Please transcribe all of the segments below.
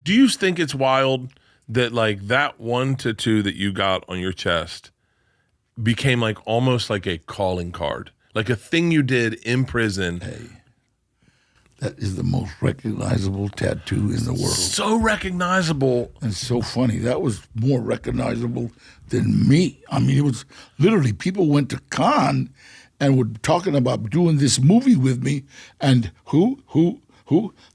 Do you think it's wild that like that one tattoo that you got on your chest became like almost like a calling card, like a thing you did in prison? Hey, that is the most recognizable tattoo in the world. So recognizable. And so funny. That was more recognizable than me. I mean, it was literally people went to Cannes and were talking about doing this movie with me. And who?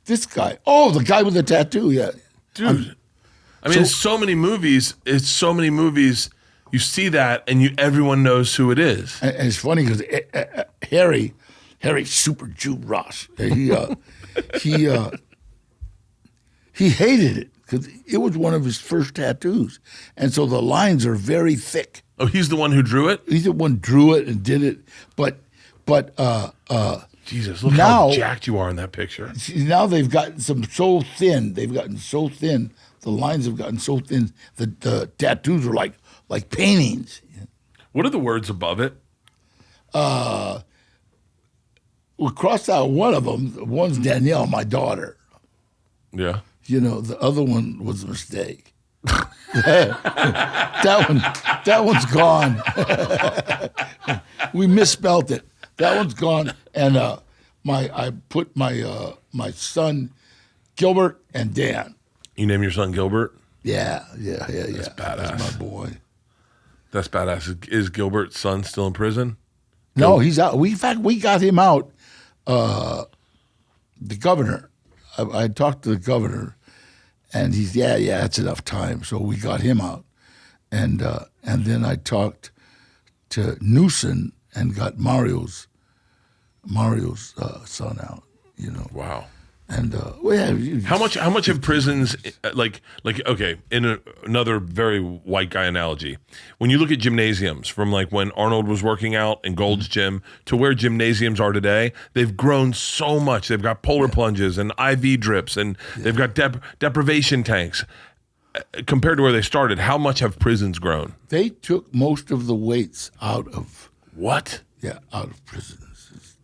This guy. Oh, the guy with the tattoo. Yeah, dude. I mean, it's so many movies. It's so many movies. You see that, and everyone knows who it is. And it's funny because Harry, Super Jude Ross, he hated it because it was one of his first tattoos, and so the lines are very thick. Oh, he's the one who drew it? He's the one who drew it and did it, but Jesus, look how jacked you are in that picture. Now they've gotten so thin. The lines have gotten so thin. The tattoos are like paintings. What are the words above it? We crossed out one of them. One's Danielle, my daughter. Yeah. You know, the other one was a mistake. that one's gone. We misspelt it. That one's gone. And I put my son Gilbert and Dan. You name your son Gilbert? Yeah. That's badass. That's my boy. That's badass. Is Gilbert's son still in prison? No, he's out. In fact, we got him out. The governor. I talked to the governor, and he's it's enough time. So we got him out, and then I talked to Newsom and got Mario's son out. You know. Wow. And how much have prisons like okay, in another very white guy analogy, when you look at gymnasiums from like when Arnold was working out in Gold's Gym to where gymnasiums are today, they've grown so much. They've got polar plunges and IV drips, and they've got deprivation tanks. Compared to where they started, how much have prisons grown? They took most of the weights out of what? Yeah, out of prisons.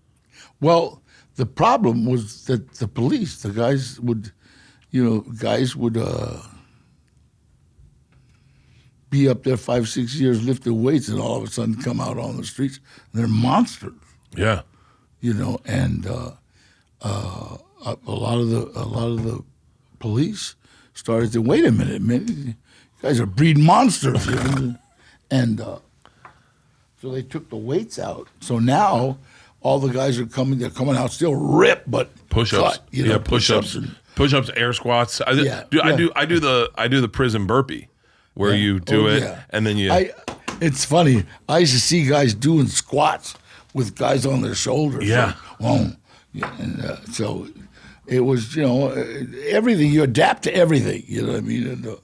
Well, the problem was that the police, the guys would be up there 5-6 years lifting weights, and all of a sudden come out on the streets. They're monsters. Yeah, you know, and a lot of the police started to wait a minute, man, you guys are breeding monsters, you know? And so they took the weights out. So now all the guys are coming. They're coming out still ripped, but push-ups. Cut, you know, push-ups, air squats. I do the prison burpee, where you do it and then you. It's funny. I used to see guys doing squats with guys on their shoulders. Yeah. Like, and so it was, you know, everything. You adapt to everything. You know what I mean?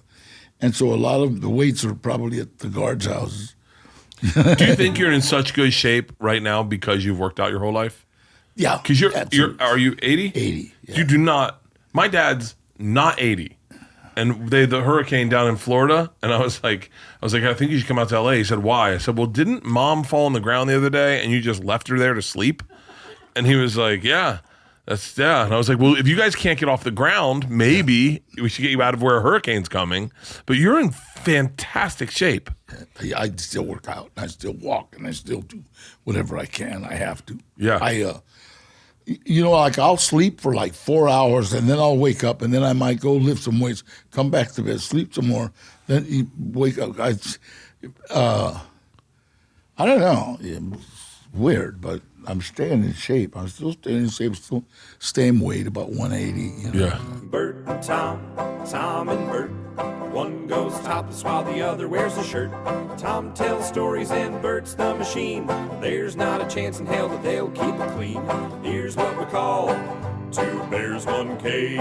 And so a lot of the weights are probably at the guards' houses. Do you think you're in such good shape right now because you've worked out your whole life? Yeah. Because are you 80? 80. Yeah. You do not. My dad's not 80, and the hurricane down in Florida, and I was like, I think you should come out to LA. He said, why? I said, well, didn't Mom fall on the ground the other day, and you just left her there to sleep? And he was like, yeah. And I was like, well, if you guys can't get off the ground, maybe we should get you out of where a hurricane's coming. But you're in fantastic shape. I still work out, and I still walk, and I still do whatever I can. I have to. Yeah. You know, like I'll sleep for like 4 hours, and then I'll wake up, and then I might go lift some weights, come back to bed, sleep some more, then you wake up. I don't know. It's weird, but I'm staying in shape. I'm still staying in shape, still staying weight, about 180. You know? Yeah. Bert and Tom and Bert. One goes topless while the other wears a shirt. Tom tells stories and Bert's the machine. There's not a chance in hell that they'll keep it clean. Here's what we call two bears, one cave.